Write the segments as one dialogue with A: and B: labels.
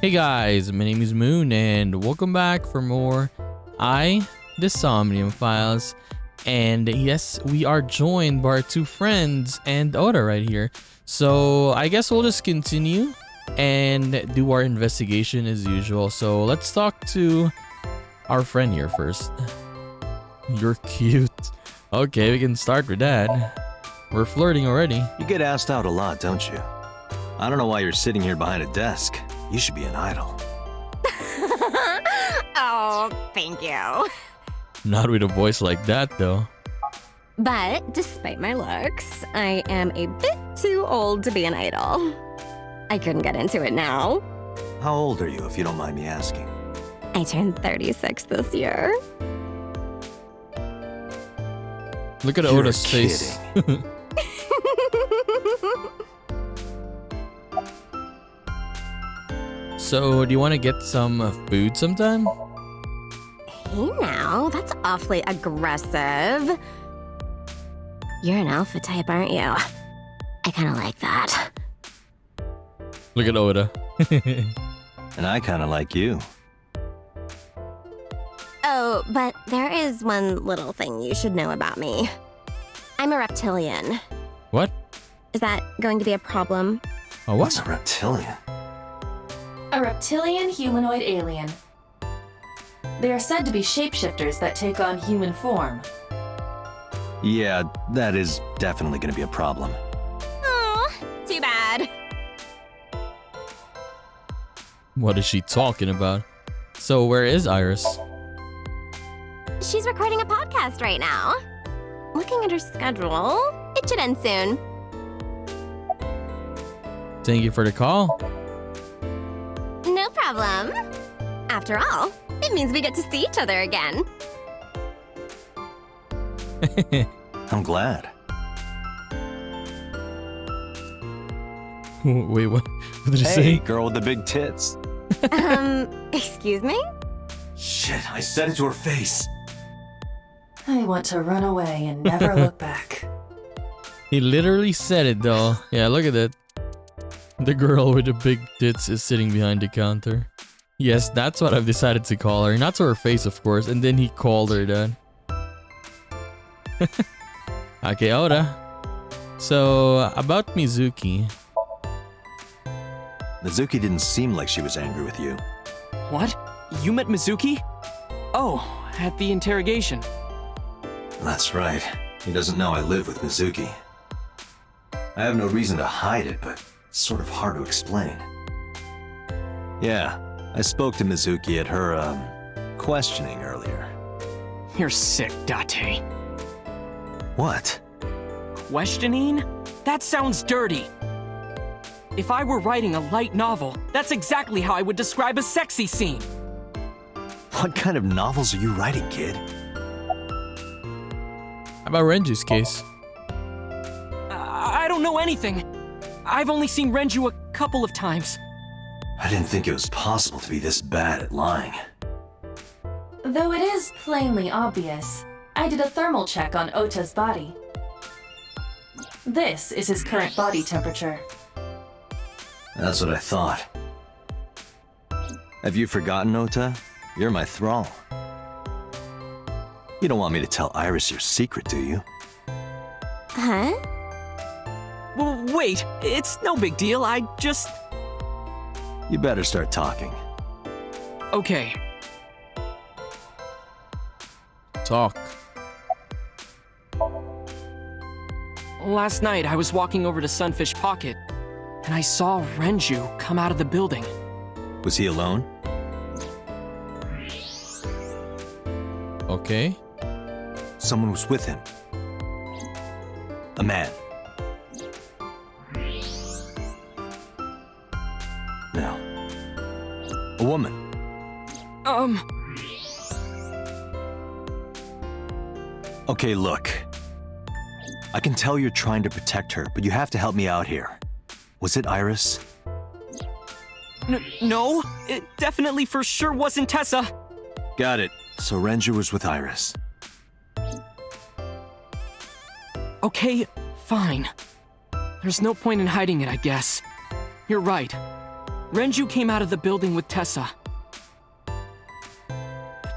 A: Hey guys, my name is Moon and welcome back for more the Somnium files. And yes, we are joined by our two friends and Oda right here. So I guess we'll just continue and do our investigation as usual. So let's talk to our friend here first. You're cute. Okay, we can start with that. We're flirting already.
B: You get asked out a lot, don't you? I don't know why you're sitting here behind a desk. You should be an idol.
C: Oh, thank you.
A: Not with a voice like that though.
C: But despite my looks, I am a bit too old to be an idol. I couldn't get into it now.
B: How old are you, if you don't mind me asking?
C: I turned 36 this year.
A: Look at
B: You're
A: Oda's face. So, do you want to get some food sometime?
C: Hey now, that's awfully aggressive. You're an alpha type, aren't you? I kind of like that.
A: Look at Oda.
B: And I kind of like you.
C: Oh, but there is one little thing you should know about me. I'm a reptilian.
A: What?
C: Is that going to be a problem?
A: Oh,
B: What's
A: what?
B: a reptilian?
D: A reptilian humanoid alien. They are said to be shapeshifters that take on human form.
B: Yeah, that is definitely going to be a problem.
C: Oh, too bad.
A: What is she talking about? So, where is Iris?
C: She's recording a podcast right now. Looking at her schedule, it should end soon.
A: Thank you for the call.
C: No problem. After all, it means we get to see each other again.
B: I'm glad.
A: Wait, what did you
B: Hey,
A: say?
B: girl with the big tits.
C: Excuse me?
B: Shit, I said it to her face.
D: I want to run away and never look back.
A: He literally said it though. Yeah, look at that. The girl with the big tits is sitting behind the counter. Yes, that's what I've decided to call her. Not to her face, of course. And then he called her that. Okay, Oda. So, about Mizuki.
B: Mizuki didn't seem like she was angry with you.
E: What? You met Mizuki? Oh, at the interrogation.
B: That's right. He doesn't know I live with Mizuki. I have no reason to hide it, but it's sort of hard to explain. Yeah, I spoke to Mizuki at her, questioning earlier.
E: You're sick, Date.
B: What?
E: Questioning? That sounds dirty. If I were writing a light novel, that's exactly how I would describe a sexy scene.
B: What kind of novels are you writing, kid?
A: How about Renju's case?
E: I don't know anything. I've only seen Renju a couple of times.
B: I didn't think it was possible to be this bad at lying.
D: Though it is plainly obvious, I did a thermal check on Ota's body. This is his current body temperature.
B: That's what I thought. Have you forgotten, Ota? You're my thrall. You don't want me to tell Iris your secret, do you?
C: Huh?
E: Well, wait, it's no big deal. I just...
B: You better start talking.
E: Okay.
A: Talk.
E: Last night, I was walking over to Sunfish Pocket, and I saw Renju come out of the building.
B: Was he alone?
A: Okay.
B: Someone was with him. A man. No. A woman. Okay, look. I can tell you're trying to protect her, but you have to help me out here. Was it Iris?
E: No, it definitely for sure wasn't Tessa.
B: Got it. So Renju was with Iris.
E: Okay, fine. There's no point in hiding it, I guess. You're right. Renju came out of the building with Tessa.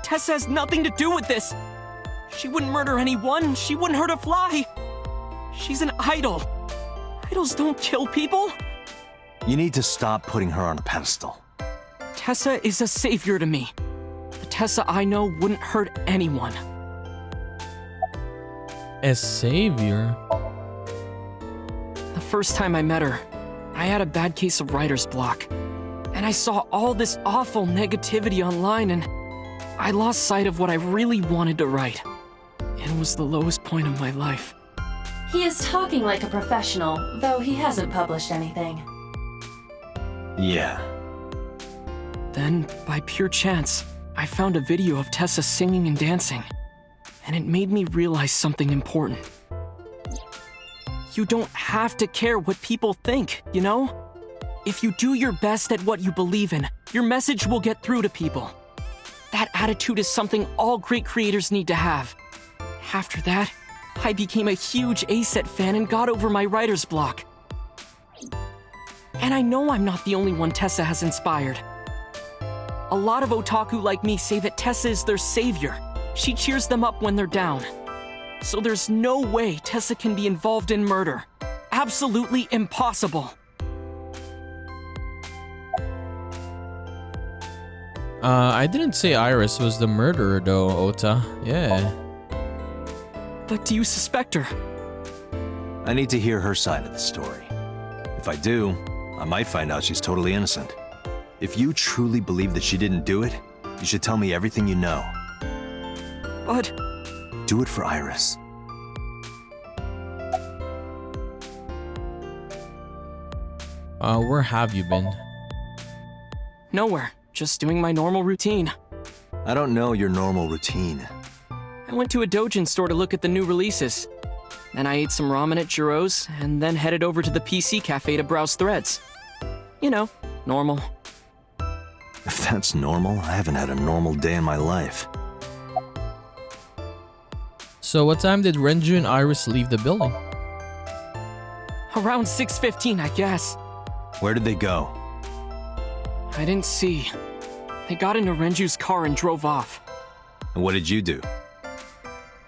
E: Tessa has nothing to do with this. She wouldn't murder anyone. She wouldn't hurt a fly. She's an idol. Idols don't kill people.
B: You need to stop putting her on a pedestal.
E: Tessa is a savior to me. The Tessa I know wouldn't hurt anyone.
A: A savior?
E: The first time I met her, I had a bad case of writer's block. And I saw all this awful negativity online and I lost sight of what I really wanted to write. It was the lowest point of my life.
D: He is talking like a professional, though he hasn't published anything.
B: Yeah.
E: Then, by pure chance, I found a video of Tessa singing and dancing. And it made me realize something important. You don't have to care what people think, you know? If you do your best at what you believe in, your message will get through to people. That attitude is something all great creators need to have. After that, I became a huge A-Set fan and got over my writer's block. And I know I'm not the only one Tessa has inspired. A lot of otaku like me say that Tessa is their savior. She cheers them up when they're down. So there's no way Tessa can be involved in murder. Absolutely impossible.
A: I didn't say Iris was the murderer though, Ota. Yeah.
E: But do you suspect her?
B: I need to hear her side of the story. If I do, I might find out she's totally innocent. If you truly believe that she didn't do it, you should tell me everything you know.
E: But...
B: Do it for Iris.
A: Where have you been?
E: Nowhere. Just doing my normal routine.
B: I don't know your normal routine.
E: I went to a doujin store to look at the new releases. Then I ate some ramen at Jiro's, and then headed over to the PC cafe to browse threads. You know, normal.
B: If that's normal, I haven't had a normal day in my life.
A: So what time did Renju and Iris leave the building?
E: Around 6:15, I guess.
B: Where did they go?
E: I didn't see. They got into Renju's car and drove off.
B: And what did you do?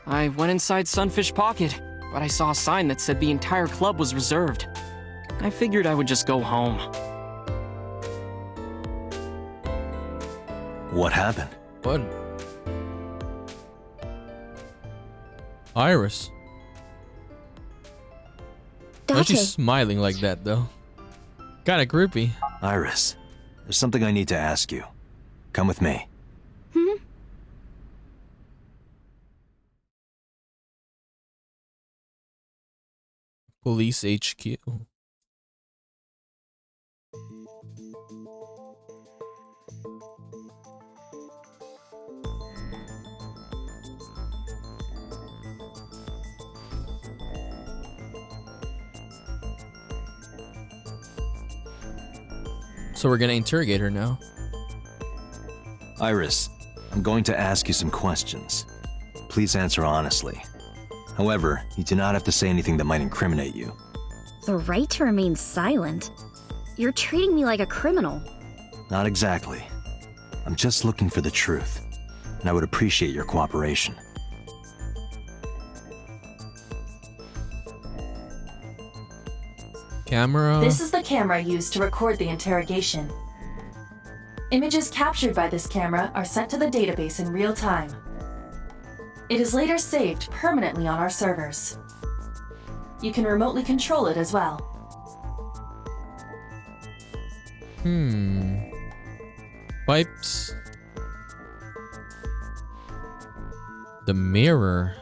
E: I went inside Sunfish Pocket, but I saw a sign that said the entire club was reserved. I figured I would just go home.
B: What happened?
A: What? Iris. Why is she
C: Dachi.
A: smiling like that though? Kinda creepy.
B: Iris, there's something I need to ask you. Come with me.
A: Police HQ. So we're gonna interrogate her now.
B: Iris, I'm going to ask you some questions. Please answer honestly. However, you do not have to say anything that might incriminate you.
C: The right to remain silent? You're treating me like a criminal.
B: Not exactly. I'm just looking for the truth, and I would appreciate your cooperation.
A: Camera.
D: This is the camera used to record the interrogation. Images captured by this camera are sent to the database in real time. It is later saved permanently on our servers. You can remotely control it as well.
A: Pipes. The mirror.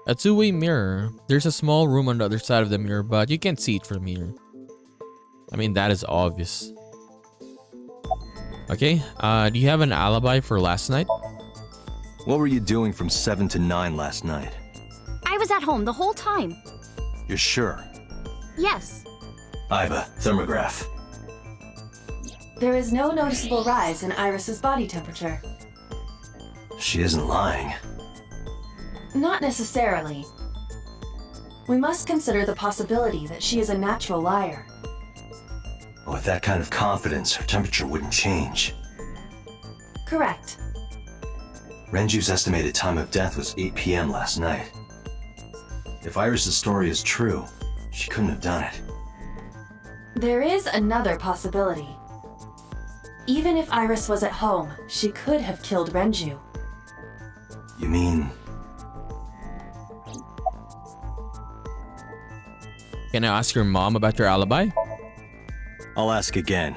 A: A two-way mirror. There's a small room on the other side of the mirror, but you can't see it from here. I mean, that is obvious. Okay, do you have an alibi for last night?
B: What were you doing from 7 to 9 last night?
C: I was at home the whole time.
B: You're sure?
C: Yes.
B: Iva, thermograph.
D: There is no noticeable rise in Iris's body temperature.
B: She isn't lying.
D: Not necessarily. We must consider the possibility that she is a natural liar.
B: With that kind of confidence, her temperature wouldn't change.
D: Correct.
B: Renju's estimated time of death was 8 p.m. last night. If Iris' story is true, she couldn't have done it.
D: There is another possibility. Even if Iris was at home, she could have killed Renju.
B: You mean...
A: Can I ask your mom about your alibi?
B: I'll ask again.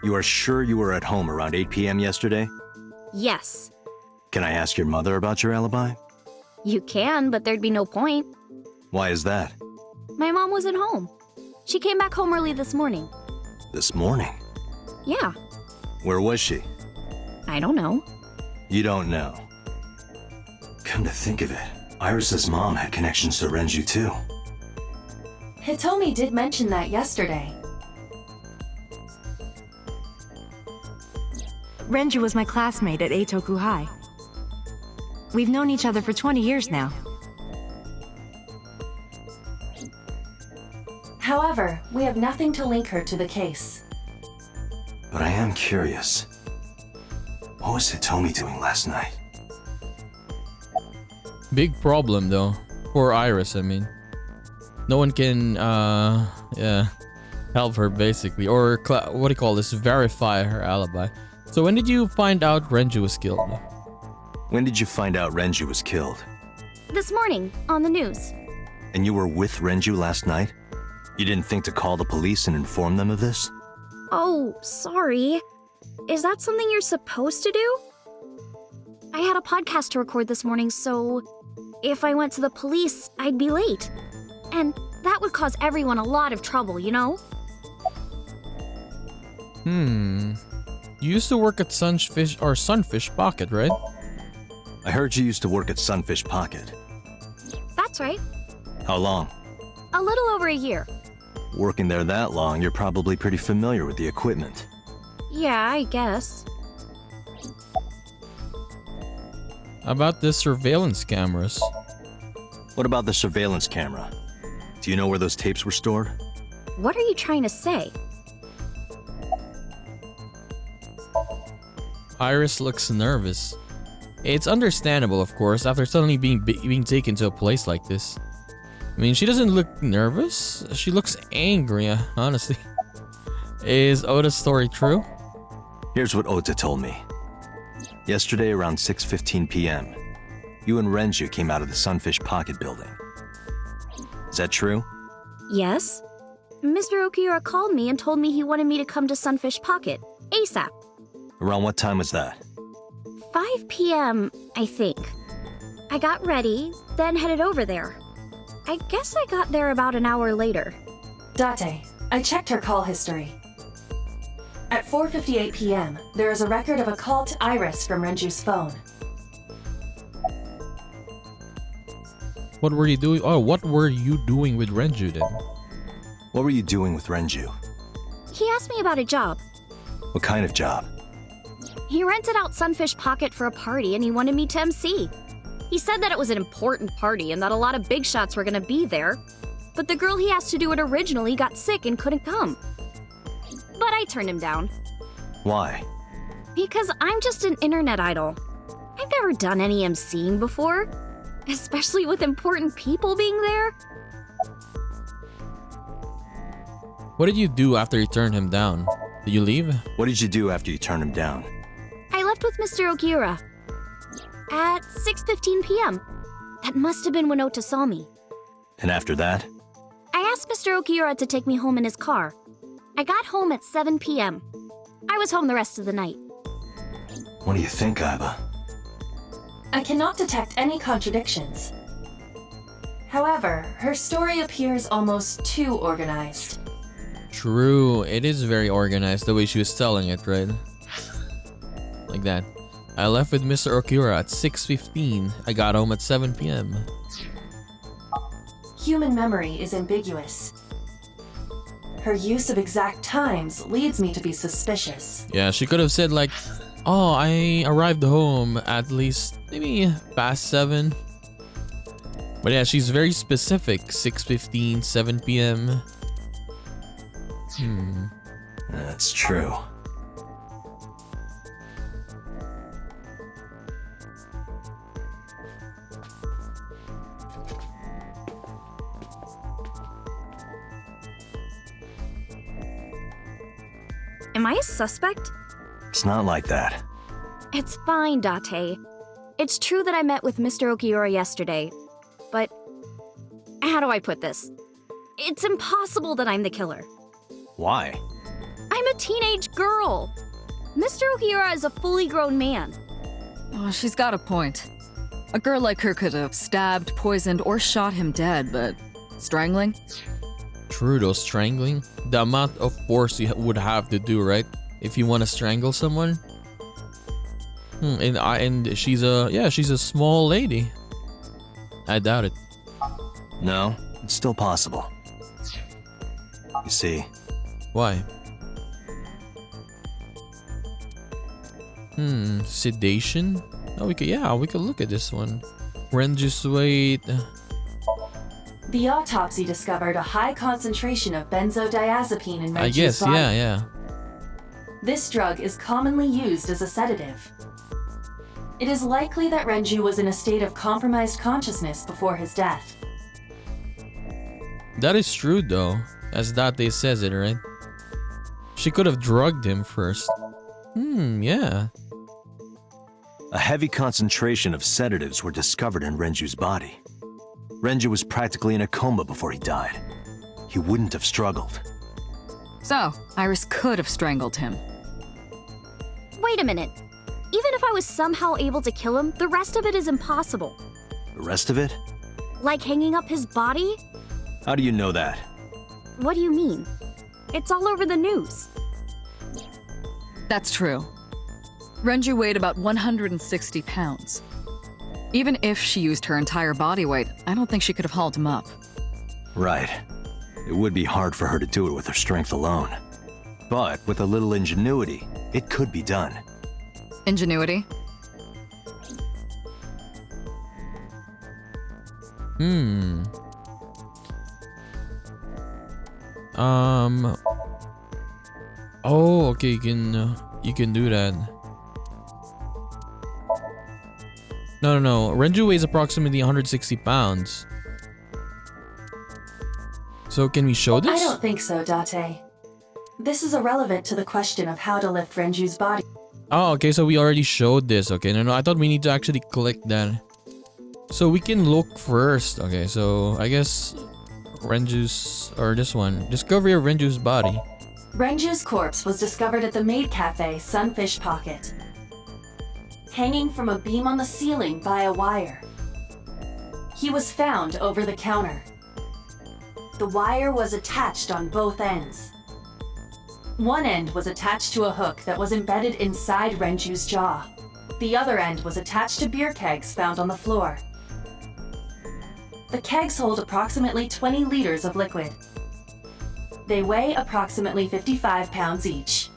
B: You are sure you were at home around 8 p.m. yesterday?
C: Yes.
B: Can I ask your mother about your alibi?
C: You can, but there'd be no point.
B: Why is that?
C: My mom wasn't home. She came back home early this morning.
B: This morning?
C: Yeah,
B: Where was she?
C: I don't know.
B: You don't know. Come to think of it, Iris' mom had connections to Renju too.
D: Hitomi did mention that yesterday.
F: Renju was my classmate at Eitoku High. We've known each other for 20 years now.
D: However, we have nothing to link her to the case.
B: But I am curious. What was Hitomi doing last night?
A: Big problem though. For Iris, I mean. No one can, yeah, help her basically. Or, what do you call this? Verify her alibi. So when did you find out Renju was killed?
B: When did you find out Renju was killed?
C: This morning, on the news.
B: And you were with Renju last night? You didn't think to call the police and inform them of this?
C: Oh, sorry. Is that something you're supposed to do? I had a podcast to record this morning, so if I went to the police, I'd be late. And that would cause everyone a lot of trouble, you know?
A: You used to work at Sunfish Pocket, right?
B: I heard you used to work at Sunfish Pocket.
C: That's right.
B: How long?
C: A little over a year.
B: Working there that long, you're probably pretty familiar with the equipment.
C: Yeah, I guess.
A: About the surveillance cameras.
B: What about the surveillance camera? Do you know where those tapes were stored?
C: What are you trying to say?
A: Iris looks nervous. It's understandable, of course, after suddenly being taken to a place like this. I mean, she doesn't look nervous. She looks angry, honestly. Is Oda's story true?
B: Here's what Ota told me. Yesterday around 6:15 p.m., you and Renju came out of the Sunfish Pocket building. Is that true?
C: Yes. Mr. Okiura called me and told me he wanted me to come to Sunfish Pocket, ASAP.
B: Around what time was that?
C: 5 p.m., I think. I got ready, then headed over there. I guess I got there about an hour later.
D: Date, I checked her call history. At 4:58 p.m., there is a record of a call to Iris from Renju's phone.
A: What were you doing? Oh, what were you doing with Renju then?
B: What were you doing with Renju?
C: He asked me about a job.
B: What kind of job?
C: He rented out Sunfish Pocket for a party and he wanted me to MC. He said that it was an important party and that a lot of big shots were gonna be there. But the girl he asked to do it originally got sick and couldn't come. But I turned him down.
B: Why?
C: Because I'm just an internet idol. I've never done any MCing before, especially with important people being there.
A: What did you do after you turned him down? Did you leave?
B: What did you do after you turned him down?
C: I left with Mr. Okiura at 6:15 p.m. That must have been when Ota saw me.
B: And after that?
C: I asked Mr. Okiura to take me home in his car. I got home at 7 p.m. I was home the rest of the night.
B: What do you think, Aiba?
D: I cannot detect any contradictions. However, her story appears almost too organized.
A: True, it is very organized the way she was telling it, right? Like that. I left with Mr. Okiura at 6:15. I got home at 7 p.m.
D: Human memory is ambiguous. Her use of exact times leads me to be suspicious.
A: Yeah, she could have said like, oh, I arrived home at least maybe past 7. But yeah, she's very specific. 6:15, 7 p.m.
B: That's true.
C: Am I a suspect?
B: It's not like that.
C: It's fine, Date. It's true that I met with Mr. Okiura yesterday, but how do I put this? It's impossible that I'm the killer.
B: Why?
C: I'm a teenage girl. Mr. Okiura is a fully grown man.
G: Oh, she's got a point. A girl like her could have stabbed, poisoned, or shot him dead, but strangling?
A: True though, strangling. The amount of force you would have to do, right? If you want to strangle someone. And she's a small lady. I doubt it.
B: No, it's still possible. You see,
A: Why? Sedation? Oh, we could look at this one. Renju's weight.
D: The autopsy discovered a high concentration of benzodiazepine in Renju's
A: I guess,
D: body.
A: yeah.
D: This drug is commonly used as a sedative. It is likely that Renju was in a state of compromised consciousness before his death.
A: That is true though, as Date says it, right? She could have drugged him first. Yeah.
B: a heavy concentration of sedatives were discovered in Renju's body. Renju was practically in a coma before he died. He wouldn't have struggled.
G: So, Iris could have strangled him.
C: Wait a minute. Even if I was somehow able to kill him, the rest of it is impossible.
B: The rest of it?
C: Like hanging up his body?
B: How do you know that?
C: What do you mean? It's all over the news.
G: That's true. Renju weighed about 160 pounds. Even if she used her entire body weight, I don't think she could have hauled him up.
B: Right. It would be hard for her to do it with her strength alone. But with a little ingenuity, it could be done.
G: Ingenuity?
A: Oh, okay, you can do that. No. Renju weighs approximately 160 pounds. So can we show this?
D: I don't think so, Date. This is irrelevant to the question of how to lift Renju's body.
A: Oh, okay, so we already showed this. Okay, no, I thought we need to actually click that. So we can look first. Okay, so I guess Renju's, or this one, discovery of Renju's body.
D: Renju's corpse was discovered at the maid cafe Sunfish Pocket, hanging from a beam on the ceiling by a wire. He was found over the counter. The wire was attached on both ends. One end was attached to a hook that was embedded inside Renju's jaw. The other end was attached to beer kegs found on the floor. The kegs hold approximately 20 liters of liquid. They weigh approximately 55 pounds each.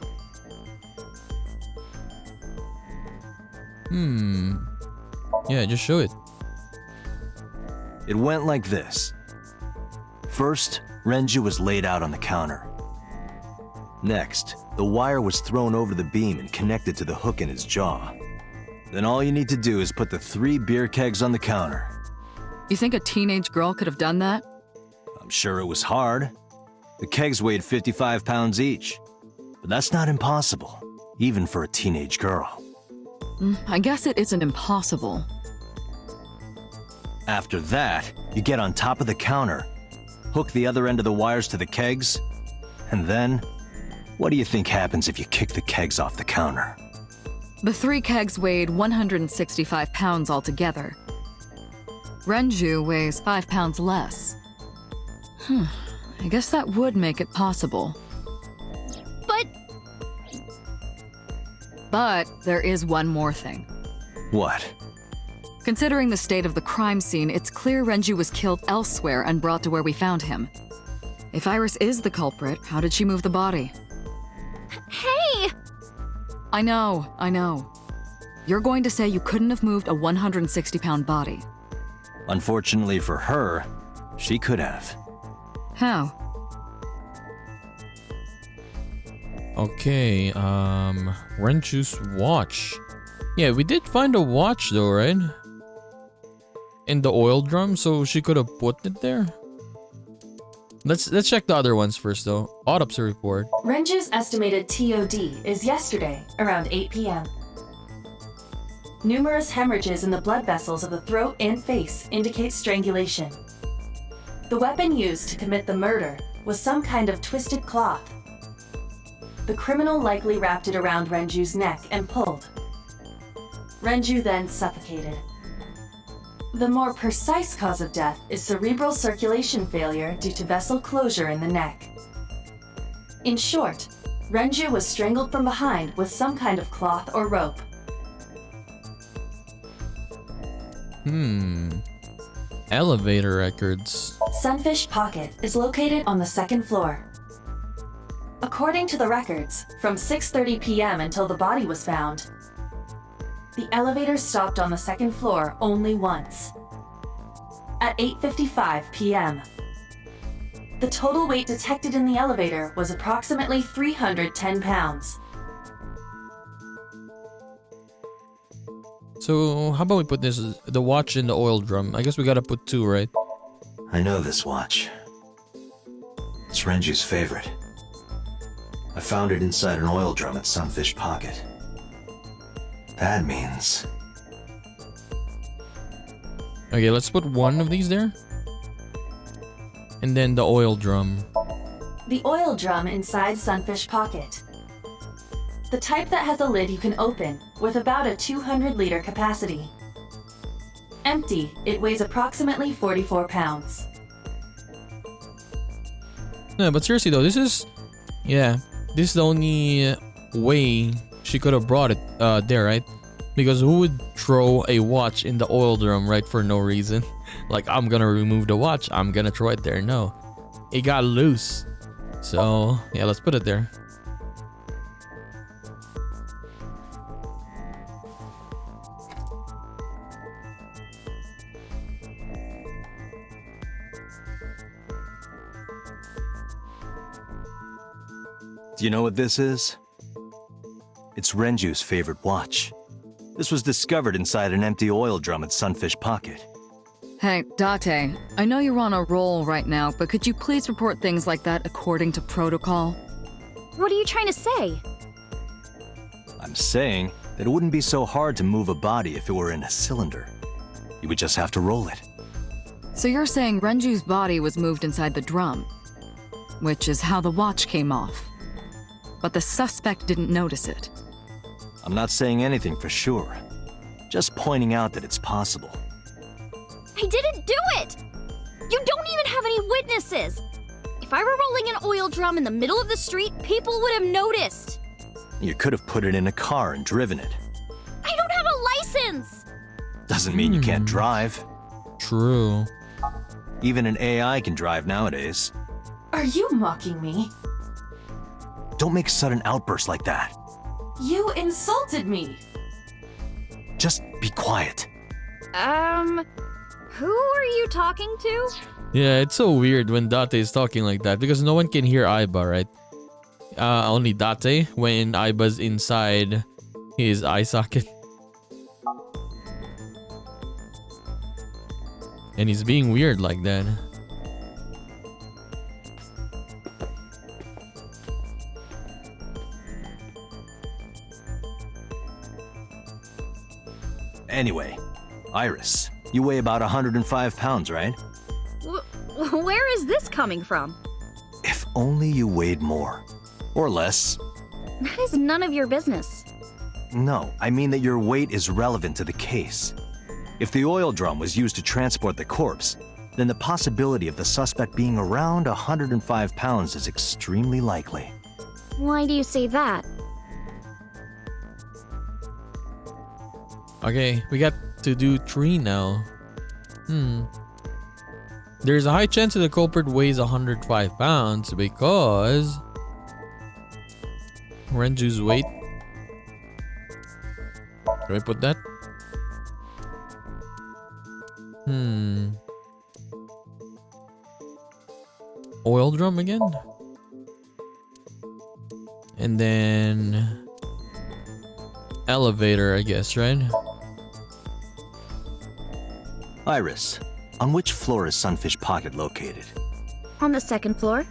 A: Yeah, just show it.
B: It went like this. First, Renju was laid out on the counter. Next, the wire was thrown over the beam and connected to the hook in his jaw. Then all you need to do is put the 3 beer kegs on the counter.
G: You think a teenage girl could have done that?
B: I'm sure it was hard. The kegs weighed 55 pounds each. But that's not impossible, even for a teenage girl.
G: I guess it isn't impossible.
B: After that, you get on top of the counter, hook the other end of the wires to the kegs, and then, what do you think happens if you kick the kegs off the counter?
G: The 3 kegs weighed 165 pounds altogether. Renju weighs 5 pounds less. I guess that would make it possible. But there is one more thing.
B: What?
G: Considering the state of the crime scene, it's clear Renju was killed elsewhere and brought to where we found him. If Iris is the culprit, how did she move the body?
C: Hey!
G: I know. You're going to say you couldn't have moved a 160-pound body.
B: Unfortunately for her, she could have.
G: How?
A: Okay, Renchu's watch. Yeah, we did find a watch though, right? In the oil drum, so she could have put it there. Let's check the other ones first though. Autopsy report.
D: Renju's estimated TOD is yesterday, around 8 p.m. Numerous hemorrhages in the blood vessels of the throat and face indicate strangulation. The weapon used to commit the murder was some kind of twisted cloth. The criminal likely wrapped it around Renju's neck and pulled. Renju then suffocated. The more precise cause of death is cerebral circulation failure due to vessel closure in the neck. In short, Renju was strangled from behind with some kind of cloth or rope.
A: Elevator records.
D: Sunfish Pocket is located on the second floor. According to the records, from 6:30 p.m. until the body was found, the elevator stopped on the second floor only once. At 8:55 p.m., the total weight detected in the elevator was approximately 310 pounds.
A: So how about we put the watch in the oil drum? I guess we gotta put 2, right?
B: I know this watch. It's Renju's favorite. I found it inside an oil drum at Sunfish Pocket. That means...
A: Okay, let's put 1 of these there. And then the oil drum.
D: The oil drum inside Sunfish Pocket. The type that has a lid you can open, with about a 200-liter capacity. Empty, it weighs approximately 44 pounds.
A: No, but seriously though, this is the only way she could have brought it there, right? Because who would throw a watch in the oil drum, right, for no reason? Like, I'm gonna remove the watch, I'm gonna throw it there. No, it got loose. So yeah, let's put it there.
B: Do you know what this is? It's Renju's favorite watch. This was discovered inside an empty oil drum at Sunfish Pocket.
G: Hey, Date, I know you're on a roll right now, but could you please report things like that according to protocol?
C: What are you trying to say?
B: I'm saying that it wouldn't be so hard to move a body if it were in a cylinder. You would just have to roll it.
G: So you're saying Renju's body was moved inside the drum, which is how the watch came off. But the suspect didn't notice it.
B: I'm not saying anything for sure. Just pointing out that it's possible.
C: I didn't do it! You don't even have any witnesses! If I were rolling an oil drum in the middle of the street, people would have noticed!
B: You could have put it in a car and driven it.
C: I don't have a license!
B: Doesn't mean you can't drive.
A: True.
B: Even an AI can drive nowadays.
D: Are you mocking me?
B: Don't make sudden outbursts like that.
D: You insulted me!
B: Just be quiet.
C: Who are you talking to?
A: Yeah, it's so weird when Date is talking like that because no one can hear Aiba, right? Only Date when Aiba's inside his eye socket. And he's being weird like that.
B: Anyway, Iris, you weigh about 105 pounds, right?
C: Where is this coming from?
B: If only you weighed more. Or less.
C: That is none of your business.
B: No, I mean that your weight is relevant to the case. If the oil drum was used to transport the corpse, then the possibility of the suspect being around 105 pounds is extremely likely.
C: Why do you say that?
A: Okay, we got to do 3 now. There's a high chance that the culprit weighs 105 pounds because Renju's weight. Can I put that? Oil drum again? And then elevator, I guess, right?
B: Iris, on which floor is Sunfish Pocket located?
C: On the second floor?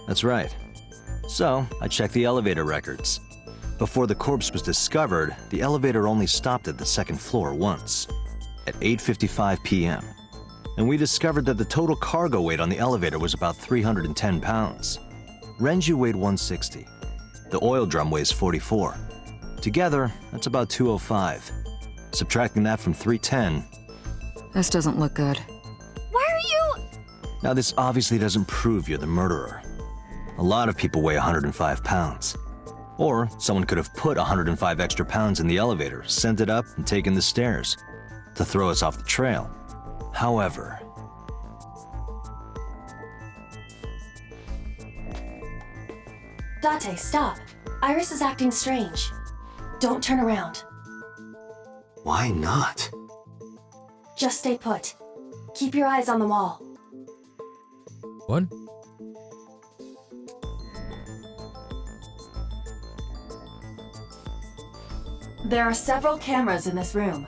B: That's right. So, I checked the elevator records. Before the corpse was discovered, the elevator only stopped at the second floor once, at 8:55 p.m. And we discovered that the total cargo weight on the elevator was about 310 pounds. Renju weighed 160. The oil drum weighs 44. Together, that's about 205. Subtracting that from 310.
G: This doesn't look good.
C: Why are you...
B: Now, this obviously doesn't prove you're the murderer. A lot of people weigh 105 pounds. Or someone could have put 105 extra pounds in the elevator, sent it up, and taken the stairs to throw us off the trail. However,
D: Date, stop. Iris is acting strange. Don't turn around.
B: why not?
D: Just stay put. Keep your eyes on the wall.
A: What?
D: There are several cameras in this room.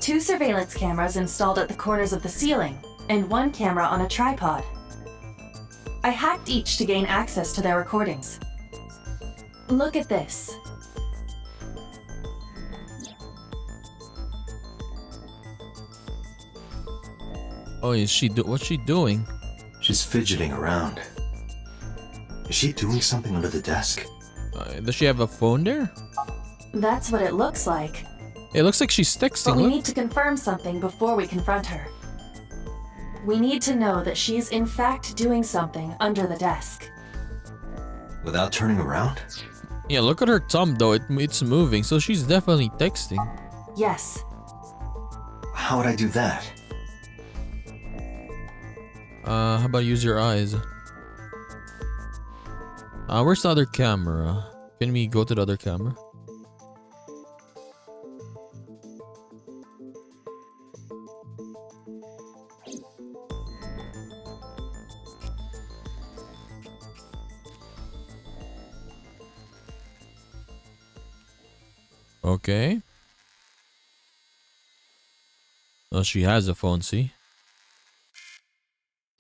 D: 2 surveillance cameras installed at the corners of the ceiling, and 1 camera on a tripod. I hacked each to gain access to their recordings. Look at this.
A: Oh, what's she doing?
B: She's fidgeting around. Is she doing something under the desk?
A: Does she have a phone there?
D: That's what it looks like.
A: It looks like she's
D: But
A: texting.
D: we
A: Look.
D: need to confirm something before we confront her. We need to know that she's in fact doing something under the desk.
B: Without turning around?
A: Yeah, look at her thumb though. It's moving, so she's definitely texting.
D: Yes.
B: How would I do that?
A: How about use your eyes? Where's the other camera? Can we go to the other camera? Okay. Oh, she has a phone, see?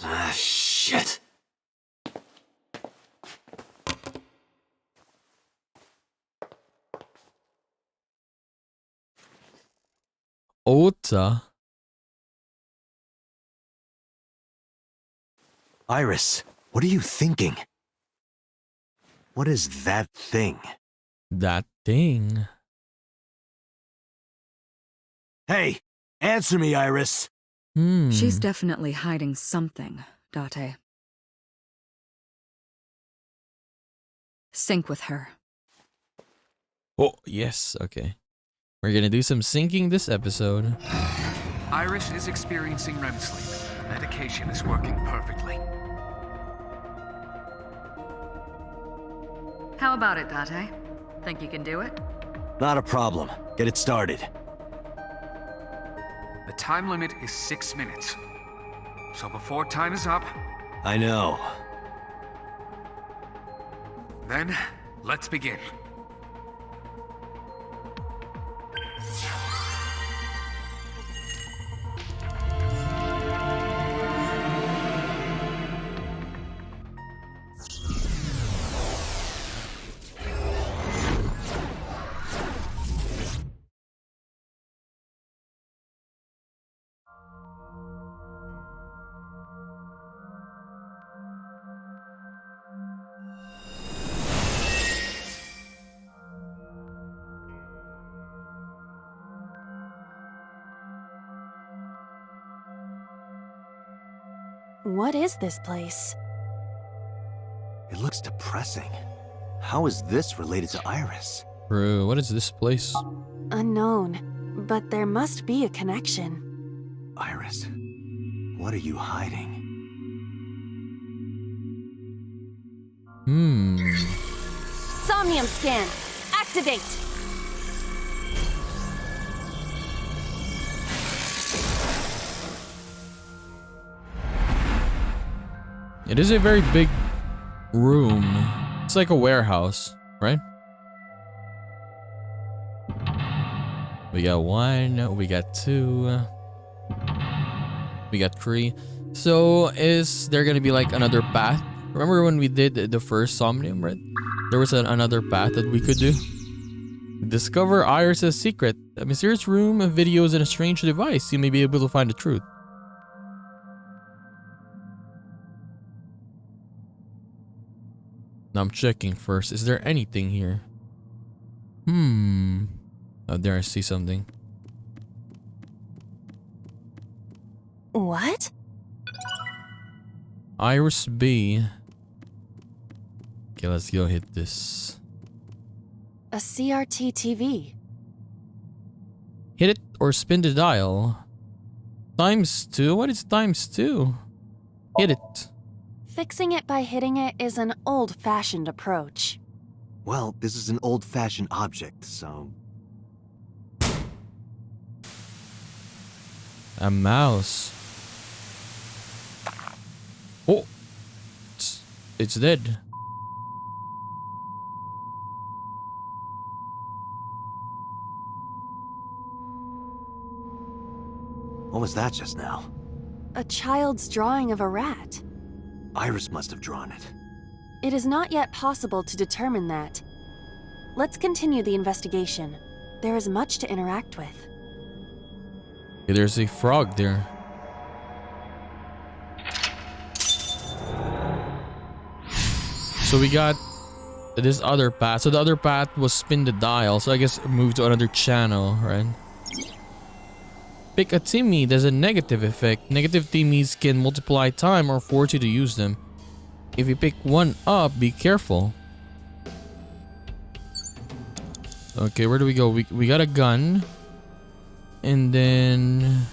B: Ah, shit.
A: Ota.
B: Iris, what are you thinking? What is that thing?
A: That thing.
B: Hey, answer me, Iris.
G: She's definitely hiding something, Date. Sync with her.
A: Oh, yes. Okay. We're gonna do some syncing this episode.
H: Iris is experiencing REM sleep. The medication is working perfectly.
G: How about it, Date? Think you can do it?
B: Not a problem. Get it started.
H: The time limit is 6 minutes. So before time is up,
B: I know.
H: then let's begin.
D: What is this place?
B: It looks depressing. How is this related to Iris?
A: Bro, what is this place?
D: Unknown, but there must be a connection.
B: Iris, what are you hiding?
D: Somnium scan! Activate!
A: It is a very big room. Looks like a warehouse, right? We got 1, we got 2, we got 3. So is there gonna be like another path? Remember when we did the first Somnium, right? There was another path that we could do. Discover Iris's secret. A mysterious room, videos, and a strange device. You may be able to find the truth. Now I'm checking first. Is there anything here? Oh, there I see something.
F: What?
A: Iris B. Okay, let's go hit this.
F: A CRT TV.
A: Hit it or spin the dial. ×2? What is ×2? Hit it.
F: Fixing it by hitting it is an old-fashioned approach.
B: Well, this is an old-fashioned object, so...
A: A mouse. Oh! It's dead.
B: What was that just now?
F: A child's drawing of a rat.
B: Iris must have drawn it.
F: It is not yet possible to determine that. Let's continue the investigation. There is much to interact with.
A: Okay, there's a frog there. So we got this other path. So the other path was spin the dial. So I guess move to another channel, right? Pick a Timmy. There's a negative effect. Negative Timmies can multiply time or force you to use them. If you pick one up, be careful. Okay, where do we go? We got a gun. And then...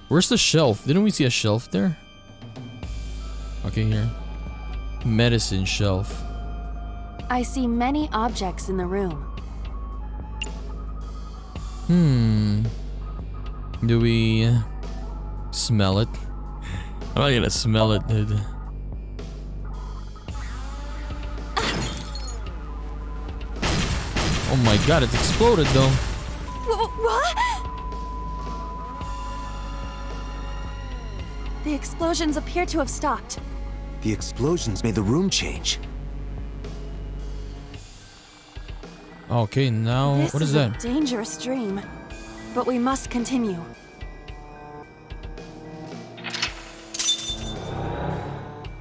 A: Where's the shelf? Didn't we see a shelf there? Okay, here. Medicine shelf.
F: I see many objects in the room.
A: Do we smell it? I'm not gonna smell it, dude. Oh my god, it exploded though.
F: What? The explosions appear to have stopped.
B: The explosions made the room change.
A: Okay, now
F: This
A: what is
F: is
A: that?
F: a dangerous dream, but we must continue.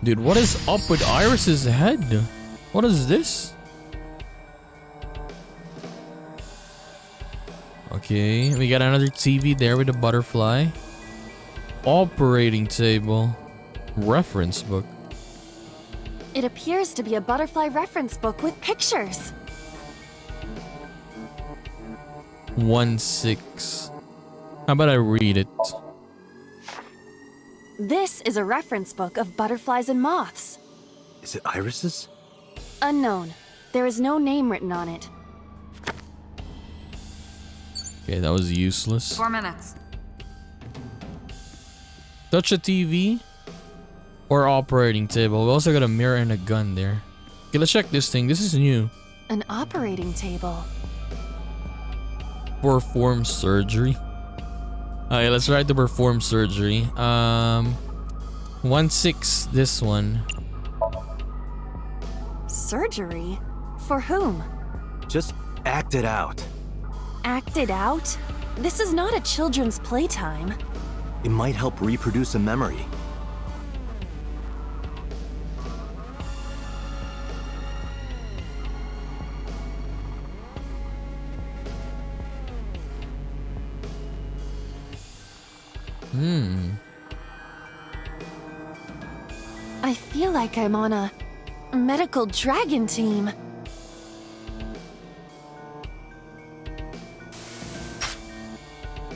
A: Dude, what is up with Iris's head? What is this? Okay, we got another TV there with a butterfly. Operating table. Reference book.
F: It appears to be a butterfly reference book with pictures.
A: 1-6. How about I read it?
F: This is a reference book of butterflies and moths.
B: Is it Iris's?
F: Unknown. There is no name written on it.
A: Okay, that was useless.
G: 4 minutes.
A: Touch a TV or operating table. We also got a mirror and a gun there. Okay, let's check this thing. This is new.
F: An operating table.
A: Perform surgery. Okay, let's try to perform surgery. 1-6, this one.
F: Surgery? For whom?
B: Just act it out.
F: Act it out? This is not a children's playtime.
B: It might help reproduce a memory.
F: I feel like I'm on a medical dragon team.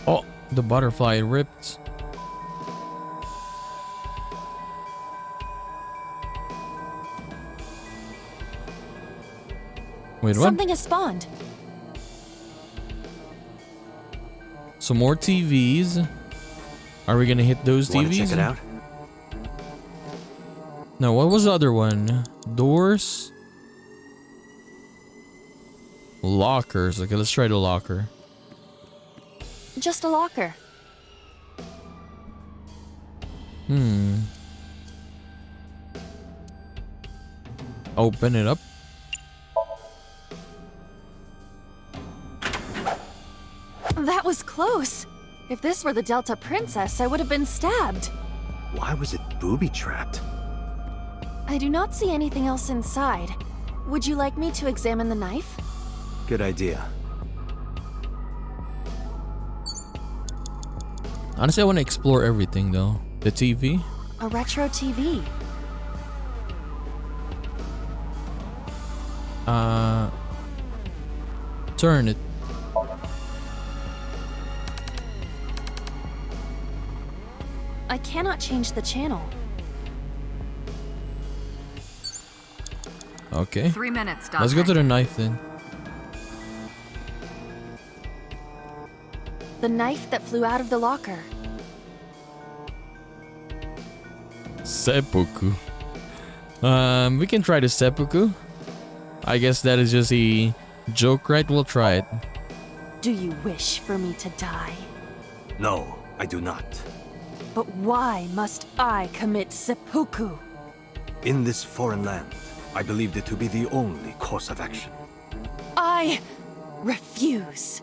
A: Oh, the butterfly ripped. Wait, what?
F: Something has spawned.
A: Some more TVs. Are we gonna hit those
B: Want
A: TVs?
B: to check it out?
A: No, what was the other one? Doors? Lockers. Okay, let's try the locker.
F: Just a locker.
A: Open it up.
F: That was close. If this were the Delta Princess, I would have been stabbed.
B: Why was it booby-trapped?
F: I do not see anything else inside. Would you like me to examine the knife?
B: Good idea.
A: Honestly, I want to explore everything though. The TV.
F: A retro TV.
A: Turn it.
F: I cannot change the channel.
A: Okay.
G: 3 minutes, Doctor.
A: Let's go to the knife then.
F: The knife that flew out of the locker.
A: Seppuku. We can try the seppuku. I guess that is just a joke, right? We'll try it.
F: Do you wish for me to die?
B: No, I do not.
F: But why must I commit seppuku?
B: In this foreign land, I believed it to be the only course of action.
F: I refuse.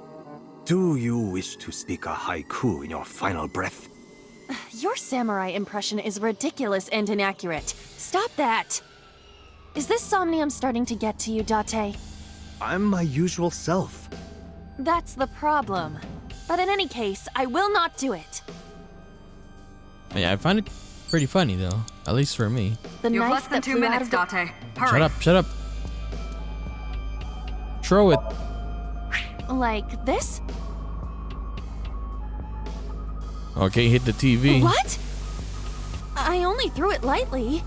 B: Do you wish to speak a haiku in your final breath?
F: Your samurai impression is ridiculous and inaccurate. Stop that! Is this Somnium starting to get to you, Date?
B: I'm my usual self.
F: That's the problem. But in any case, I will not do it.
A: Yeah, I find it pretty funny though. At least for me.
F: The
G: You have
F: knife
G: less than
F: that
G: 2
F: flew out
G: minutes,
F: of the...
G: Date. Hurry.
A: Shut up, shut up. Throw it.
F: Like this?
A: Okay, hit the TV.
F: What? I only threw it lightly.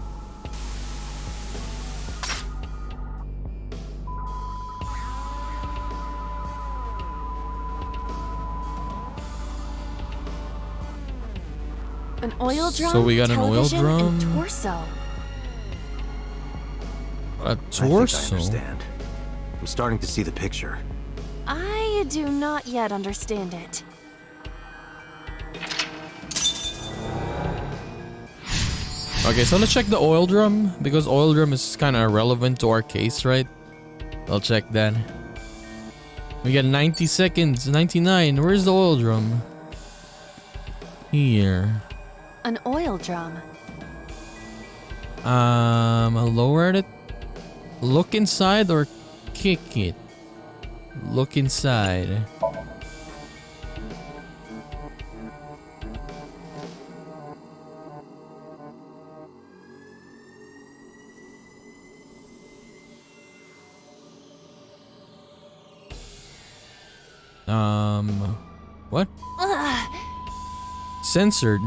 F: An oil drum,
A: So we got an oil
F: television,
A: drum.
F: and torso.
A: A
B: I think I
A: torso.
B: understand. I'm starting to see the picture.
F: I do not yet understand it.
A: Okay, so let's check the oil drum because oil drum is kind of relevant to our case, right? I'll check that. We got 90 seconds. 99. Where's the oil drum? Here.
F: An oil drum.
A: I'll lower it. Look inside or kick it. Look inside. What?
F: Ugh.
A: Censored.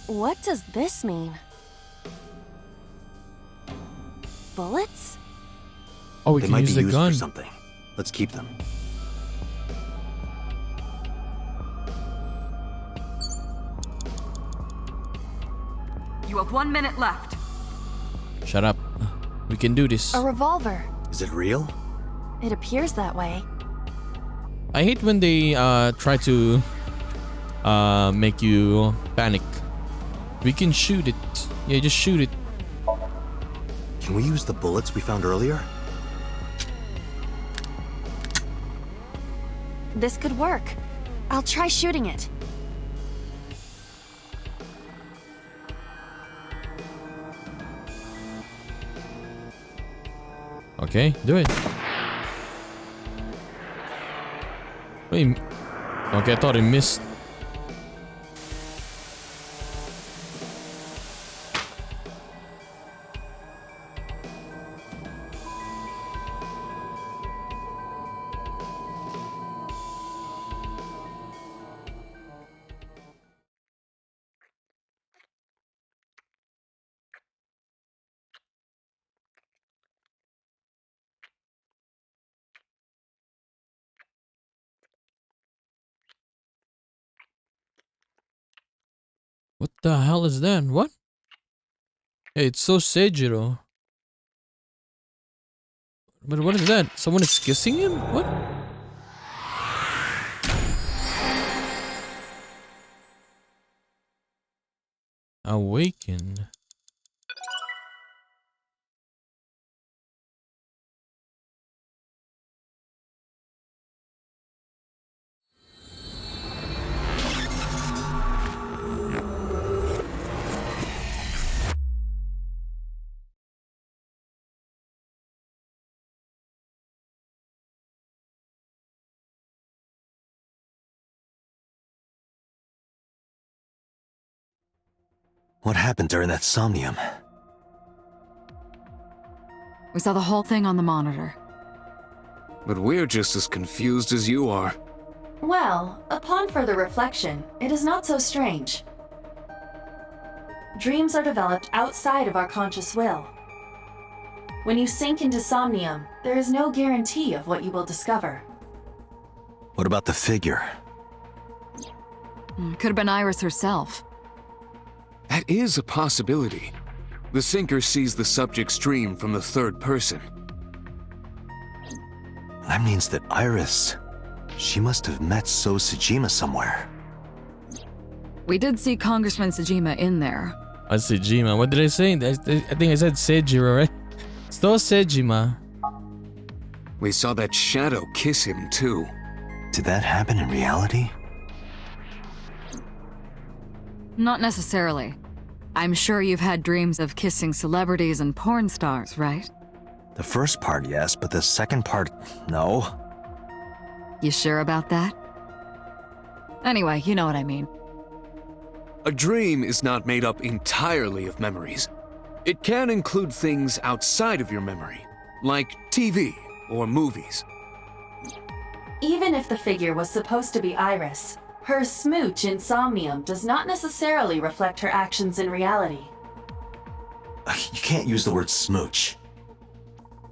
F: What does this mean? Bullets?
A: Oh, we
B: They
A: can
B: might
A: use
B: be
A: the
B: used
A: gun.
B: for something. Let's keep them.
G: You have 1 minute left.
A: Shut up. We can do this.
F: A revolver.
B: Is it real?
F: It appears that way.
A: I hate when they try to make you panic. We can shoot it. Yeah, just shoot it.
B: Can we use the bullets we found earlier?
F: This could work. I'll try shooting it.
A: Okay, do it. Wait. Okay, I thought it missed. What the hell is that? What? Hey, it's so Seijiro. But what is that? Someone is kissing him? What? Awaken.
B: What happened during that Somnium?
G: We saw the whole thing on the monitor.
I: But we're just as confused as you are.
D: Well, upon further reflection, it is not so strange. Dreams are developed outside of our conscious will. When you sink into Somnium, there is no guarantee of what you will discover.
B: What about the figure?
G: Could have been Iris herself.
I: That is a possibility. The sinker sees the subject's dream from the third person.
B: That means that Iris... She must have met So Sejima somewhere.
G: We did see Congressman Sejima in there.
A: Sejima. What did I say? I think I said Sejiro, right? So Sejima.
I: We saw that shadow kiss him too.
B: Did that happen in reality?
G: Not necessarily. I'm sure you've had dreams of kissing celebrities and porn stars, right?
B: The first part, yes, but the second part, no.
G: You sure about that? Anyway, you know what I mean.
I: A dream is not made up entirely of memories. It can include things outside of your memory, like TV or movies.
D: Even if the figure was supposed to be Iris, her smooch in Somnium does not necessarily reflect her actions in reality.
B: You can't use the word smooch.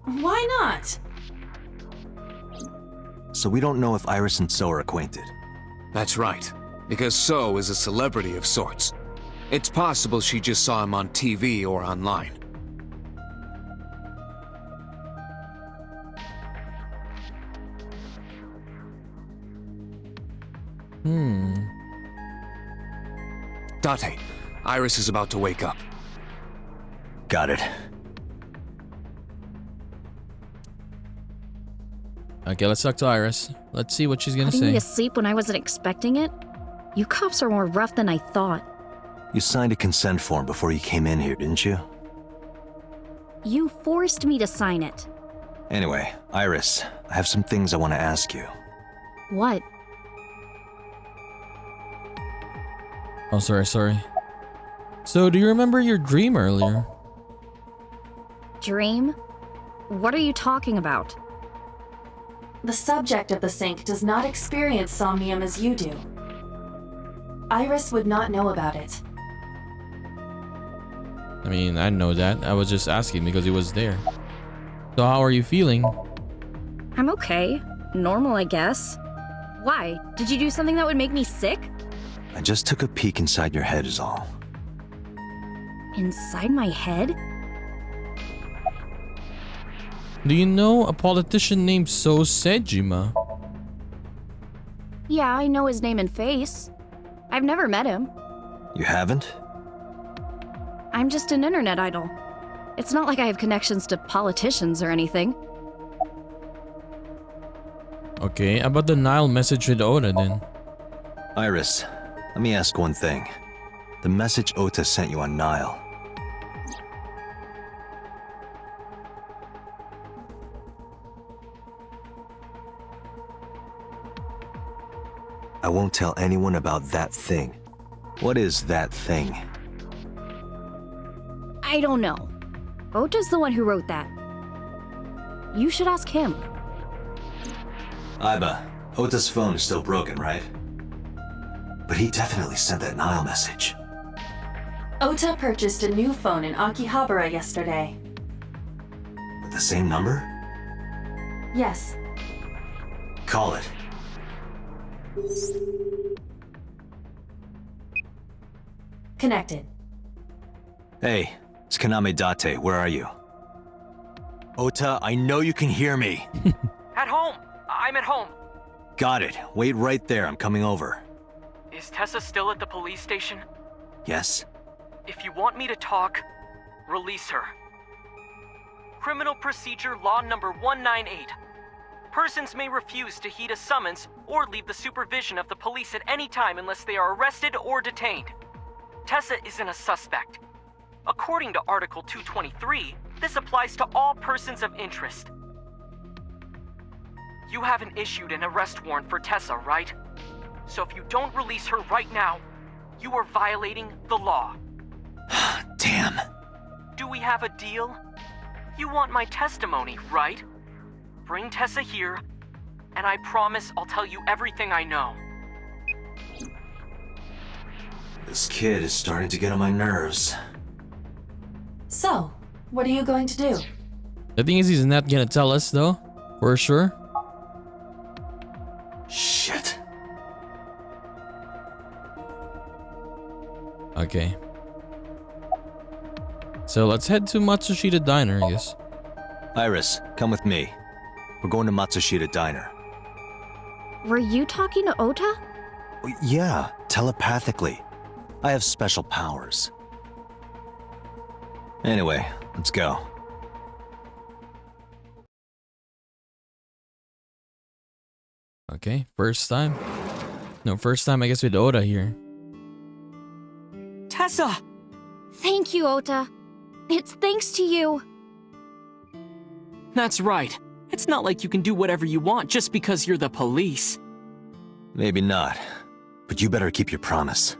D: Why not?
B: So we don't know if Iris and So are acquainted.
I: That's right, because So is a celebrity of sorts. It's possible she just saw him on TV or online. Date, Iris is about to wake up.
B: Got it.
A: Okay, let's talk to Iris. Let's see what she's gonna
C: Putting me
A: say.
C: to sleep when I wasn't expecting it? You cops are more rough than I thought.
B: You signed a consent form before you came in here, didn't you?
C: You forced me to sign it.
B: Anyway, Iris, I have some things I want to ask you.
C: What?
A: Oh, sorry. So, do you remember your dream earlier?
C: Dream? What are you talking about?
D: The subject of the sink does not experience Somnium as you do. Iris would not know about it.
A: I mean, I know that. I was just asking because he was there. So, how are you feeling?
C: I'm okay. Normal, I guess. Why? Did you do something that would make me sick?
B: I just took a peek inside your head is all.
C: Inside my head?
A: Do you know a politician named So Sejima?
C: Yeah, I know his name and face. I've never met him.
B: You haven't?
C: I'm just an internet idol. It's not like I have connections to politicians or anything.
A: Okay, about the Nile message with Oda then.
B: Iris, let me ask one thing. The message Ota sent you on Nile. I won't tell anyone about that thing. What is that thing?
C: I don't know. Ota's the one who wrote that. You should ask him.
B: Aiba, Ota's phone is still broken, right? But he definitely sent that Nile message.
D: Ota purchased a new phone in Akihabara yesterday.
B: With the same number?
D: Yes.
B: Call it.
D: Connected.
B: Hey, it's Kaname Date, where are you? Ota, I know you can hear me.
E: At home. I'm at home.
B: Got it. Wait right there. I'm coming over.
E: Is Tessa still at the police station?
B: Yes?
E: If you want me to talk, release her. Criminal Procedure Law Number 198. Persons may refuse to heed a summons or leave the supervision of the police at any time unless they are arrested or detained. Tessa isn't a suspect. According to Article 223, this applies to all persons of interest. You haven't issued an arrest warrant for Tessa, right? So if you don't release her right now, you are violating the law.
B: Damn.
E: Do we have a deal? You want my testimony, right? Bring Tessa here, and I promise I'll tell you everything I know.
B: This kid is starting to get on my nerves.
D: So, what are you going to do?
A: The thing is, he's not gonna tell us though, for sure.
B: Shit.
A: Okay. So let's head to Matsushita Diner, I guess.
B: Iris, come with me. We're going to Matsushita Diner.
C: Were you talking to Ota?
B: Yeah, telepathically. I have special powers. Anyway, let's go.
A: Okay, first time. No, first time I guess with Oda here.
E: Tessa!
C: Thank you, Ota. It's thanks to you.
E: That's right. It's not like you can do whatever you want just because you're the police.
B: Maybe not, but you better keep your promise.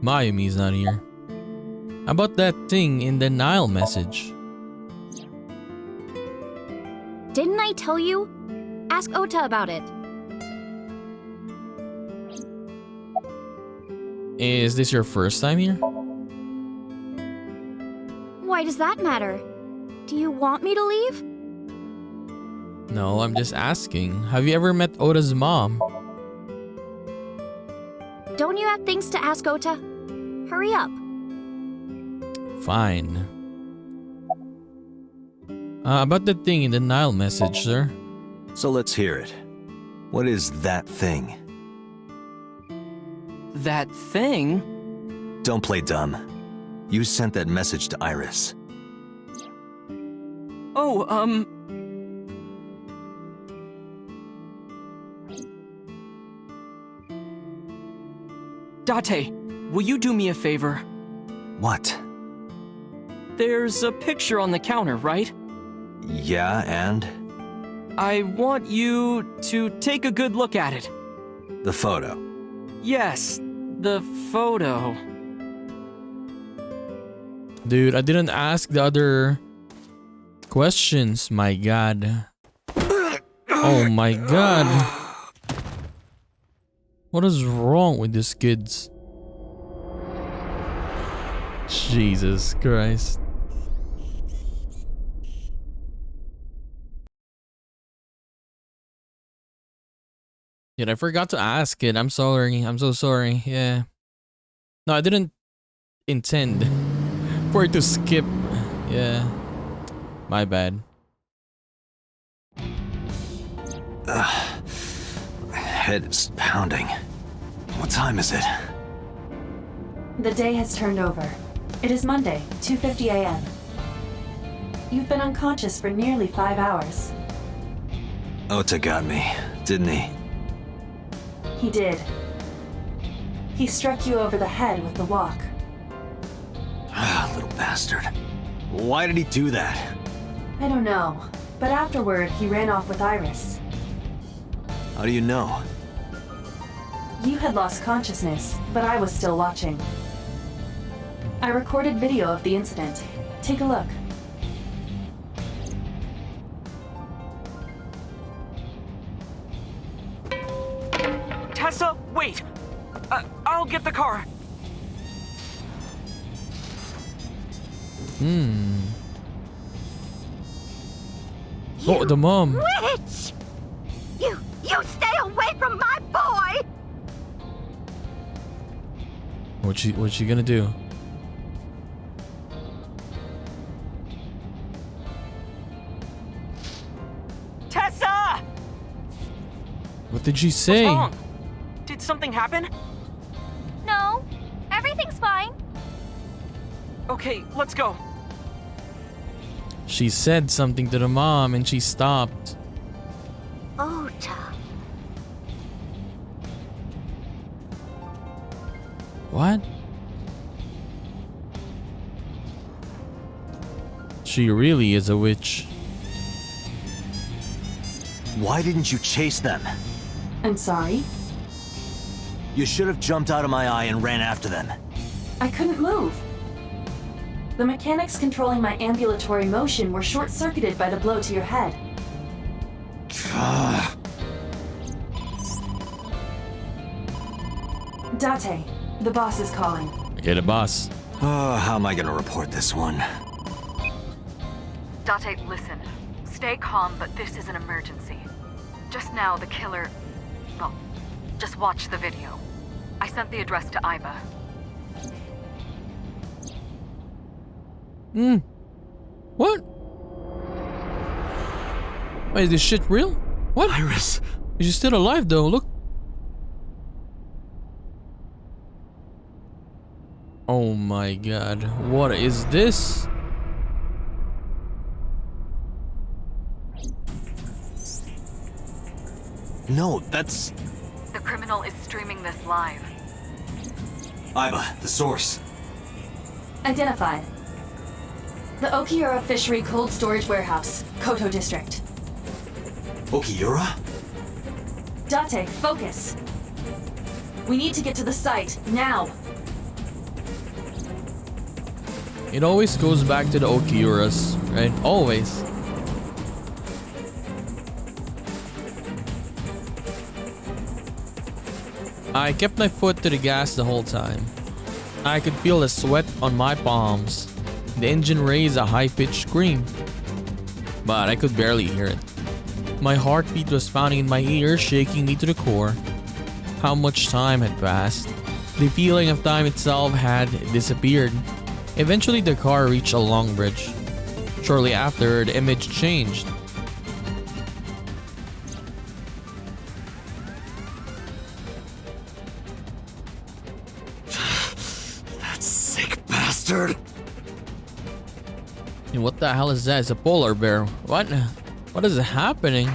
A: Mayumi's not here. How about that thing in the Nile message?
C: Didn't I tell you? Ask Ota about it.
A: Is this your first time here?
C: Why does that matter? Do you want me to leave?
A: No, I'm just asking. Have you ever met Oda's mom?
C: Don't you have things to ask Ota? Hurry up.
A: Fine. About the thing in the Nile message, sir.
B: So let's hear it. What is that thing?
E: That thing?
B: Don't play dumb. You sent that message to Iris.
E: Oh, Date, will you do me a favor?
B: What?
E: There's a picture on the counter, right?
B: Yeah, and?
E: I want you to take a good look at it.
B: The photo.
E: Yes, the photo.
A: Dude, I didn't ask the other questions. My god. Oh my god. What is wrong with these kids? Jesus Christ. Dude, I forgot to ask it. I'm sorry. I'm so sorry. Yeah. No, I didn't intend for it to skip. Yeah. My bad.
B: My head is pounding. What time is it?
D: The day has turned over. It is Monday, 2:50 a.m. You've been unconscious for nearly 5 hours.
B: Ota got me, didn't he?
D: He did. He struck you over the head with the walk.
B: Little bastard. Why did he do that?
D: I don't know, but afterward he ran off with Iris.
B: How do you know?
D: You had lost consciousness, but I was still watching. I recorded video of the incident. Take a look.
E: Tessa, wait! I'll get the car.
A: Oh, the mom.
J: Witch! You stay away from my boy!
A: What's she gonna do?
E: Tessa!
A: What did she say?
E: What's wrong? Did something happen?
C: No, everything's fine.
E: Okay, let's go.
A: She said something to the mom and she stopped.
C: Ota.
A: What? She really is a witch.
B: Why didn't you chase them?
D: I'm sorry.
B: You should have jumped out of my eye and ran after them.
D: I couldn't move. The mechanics controlling my ambulatory motion were short-circuited by the blow to your head. Date, the boss is calling.
A: Okay, the boss.
B: Oh, how am I gonna report this one?
G: Date, listen. Stay calm, but this is an emergency. Just now, the killer... Well, just watch the video. I sent the address to Iba.
A: What? Wait, is this shit real? What?
B: Iris.
A: She's still alive though, look. Oh my god. What is this?
B: No, that's...
G: The criminal is streaming this live.
B: Iba, the source.
D: Identified. The Okiura Fishery Cold Storage Warehouse, Koto District.
B: Okiura?
D: Date, focus. We need to get to the site, now.
A: It always goes back to the Okiuras, right? Always. I kept my foot to the gas the whole time. I could feel the sweat on my palms. The engine raised a high-pitched scream, but I could barely hear it. My heartbeat was pounding in my ears, shaking me to the core. How much time had passed? The feeling of time itself had disappeared. Eventually, the car reached a long bridge. Shortly after, the image changed.
B: That sick bastard.
A: And what the hell is that? It's a polar bear. What? What is happening?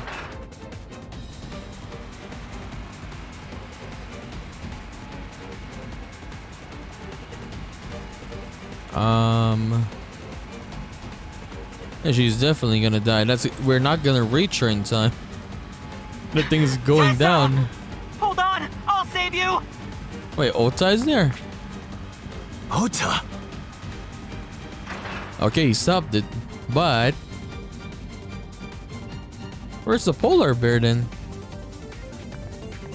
A: Yeah, she's definitely gonna die. We're not gonna reach her in time. The thing is going
E: Tessa!
A: down.
E: Hold on! I'll save you!
A: Wait, Ota is there?
B: Ota?
A: Okay, he stopped it. But where's the polar bear then?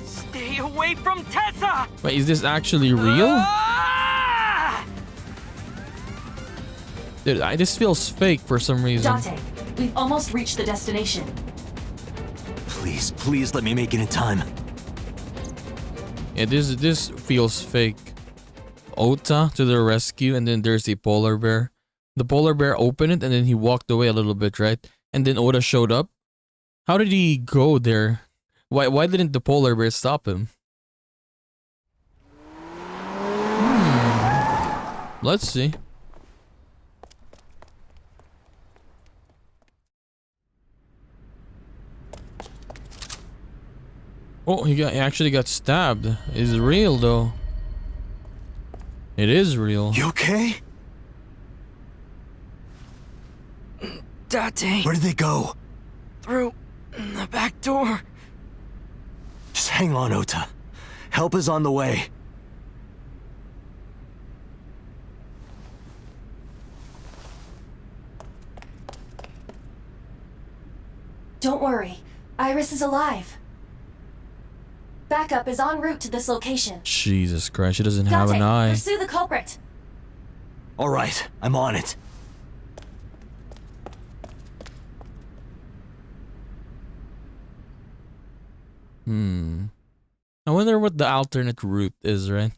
E: Stay away from Tessa!
A: Wait, is this actually real?
E: Ah!
A: Dude, this feels fake for some reason.
D: Date, we've almost reached the destination.
B: Please, please let me make it in time.
A: Yeah, this feels fake. Ota to the rescue, and then there's the polar bear. The polar bear opened it, and then he walked away a little bit, right? And then Ota showed up. How did he go there? Why didn't the polar bear stop him? Let's see. Oh, he actually got stabbed. It's real though. It is real.
B: You okay?
E: Date,
B: Where did they go?
E: through the back door.
B: Just hang on, Ota. Help is on the way.
D: Don't worry, Iris is alive. Backup is en route to this location.
A: Jesus Christ, she doesn't have an eye.
D: Pursue the culprit.
B: All right, I'm on it.
A: I wonder what the alternate route is, right?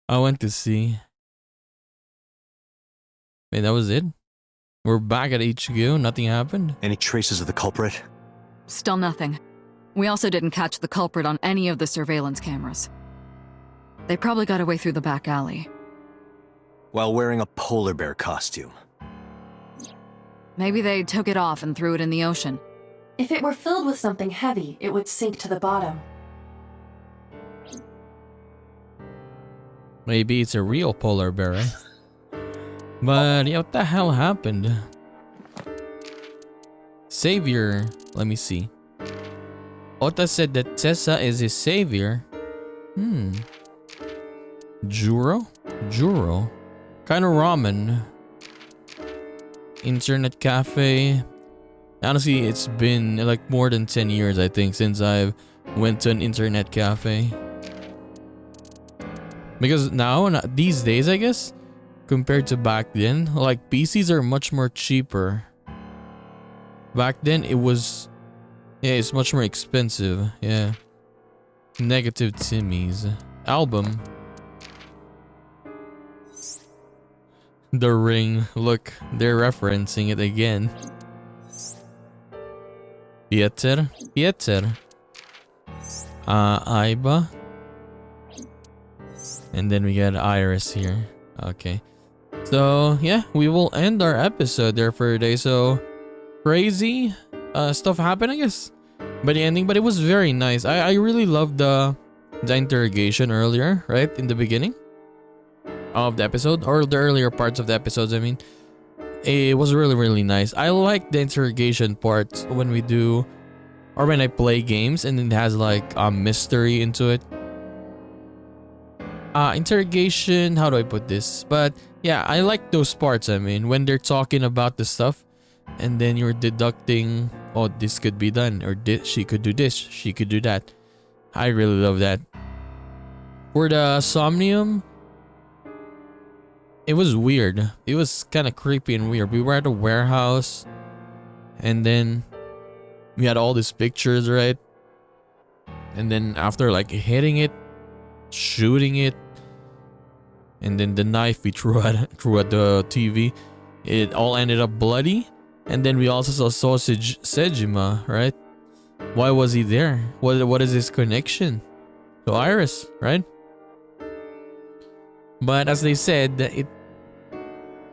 A: I went to see. Wait, that was it? We're back at HQ, nothing happened?
B: Any traces of the culprit?
G: Still nothing. We also didn't catch the culprit on any of the surveillance cameras. They probably got away through the back alley.
B: While wearing a polar bear costume.
G: Maybe they took it off and threw it in the ocean.
D: If it were filled with something heavy, it would sink to the bottom.
A: Maybe it's a real polar bear, right? But yeah, what the hell happened? Savior. Let me see. Ota said that Tessa is his savior. Juro? Juro? Kind of ramen. Internet cafe. Honestly, it's been like more than 10 years, I think, since I've went to an internet cafe. Because now, these days, I guess, compared to back then, like PCs are much more cheaper. Back then, it was, yeah, it's much more expensive. Yeah. Negative Timmy's album. The Ring. Look, they're referencing it again. Pieter. Aiba. And then we got Iris here. Okay. So, yeah, we will end our episode there for today. So, crazy stuff happened, I guess. By the ending, but it was very nice. I really loved the interrogation earlier, right? In the beginning of the episode, or the earlier parts of the episodes, I mean. It was really, really nice. I like the interrogation parts when we do, or when I play games and it has like a mystery into it. Interrogation, how do I put this? But yeah, I like those parts. I mean, when they're talking about the stuff and then you're deducting, oh, this could be done, or she could do this, she could do that. I really love that. For the Somnium, it was weird. It was kind of creepy and weird. We were at a warehouse and then we had all these pictures, right? And then after like hitting it, shooting it, and then the knife we threw at the TV, it all ended up bloody. And then we also saw Sausage Sejima, right? Why was he there? What is his connection to Iris, right? But as they said, it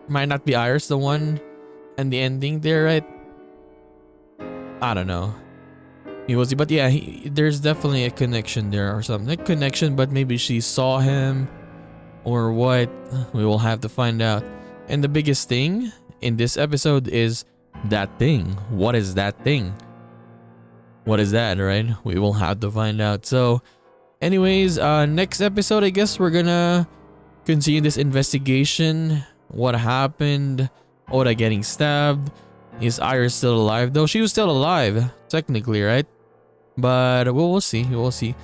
A: might not be Iris the one and the ending there, right? I don't know. He was, but yeah, there's definitely a connection there or something. Not connection, but maybe she saw him or what. We will have to find out. And the biggest thing in this episode is that thing. What is that thing? What is that, right? We will have to find out. So, anyways, next episode, I guess we're gonna continue this investigation. What happened? Oda getting stabbed. Is Iris still alive? Though she was still alive, technically, right? But we'll see. We'll see.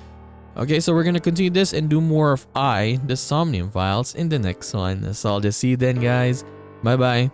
A: Okay, so we're gonna continue this and do more of the Somnium Files in the next one. So I'll just see you then, guys. Bye bye.